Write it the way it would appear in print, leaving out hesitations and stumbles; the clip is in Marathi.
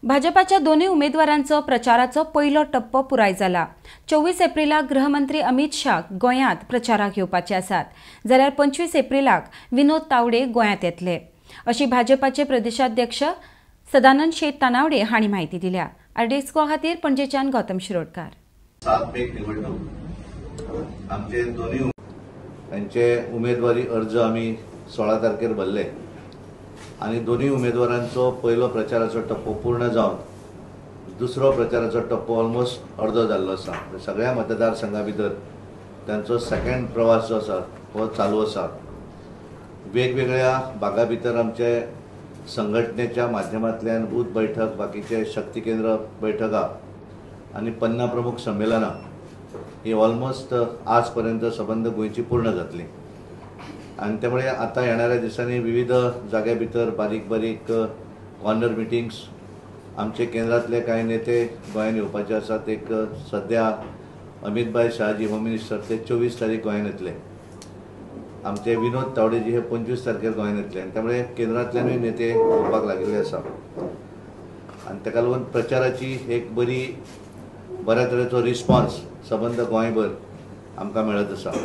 भाजपाच्या दोन्ही उमेदवारांचो प्रचाराचो पहिलो टप्पो पुराय जाला। 24 एप्रिलाक गृहमंत्री अमित शाह गोंयांत प्रचाराक येवपाचे आसात, जाल्यार 25 एप्रिलाक विनोद तावडे गोंयांत येतले, अशी भाजपाचे प्रदेशाध्यक्ष सदानंद शेट तानावडे हांणी माहिती दिल्या। आरडीएक्सको खातीर पणजेच्यान गौतम शिरोडकार। 7 मे निवडणूक आमचे दोन्ही यांचे उमेदवारी अर्ज आम्ही 16 तारखेर भरले आणि दोन्ही उमेदवारांचो पहिलो प्रचाराचो टप्पो पूर्ण जावन दुसरो प्रचाराचो टप्पो ऑलमोस्ट अर्दो जाल्लो आसा। सगळ्या मतदारसंघा भितर त्यांचो सेकंड प्रवास जो आसा तो चालू आसा। वेगवेगळ्या भागा भितर आमचे संघटनेच्या माध्यमांतल्यान बूथ बैठक, बाकीचे शक्ती केंद्र बैठका आणि 50 प्रमुख संमेलनां ही ऑलमोस्ट आज पर्यंत संबंध गोंयची पूर्ण जातली आणि त्यामुळे आता येणाऱ्या दिवसांनी विविध जाग्या भितर बारीक बारीक कॉर्नर मिटिंग्स आमचे केंद्रातले काही नेते गोंयांत येवपाचे आसात। एक सध्या अमित भाई शहाजी होम मिनिस्टर ते 24 तारीख गोंयांत येतले, आमचे विनोद तावडेजी हे 25 तारखेर गोंयांत येतले आणि त्यामुळे केंद्रांतल्यानूय नेते येवपाक लागिल्ले आसा आणि ताका लागून प्रचाराची एक बऱ्या तरेचो रिस्पॉन्स संबंध गोंयभर आमकां मेळत आसा।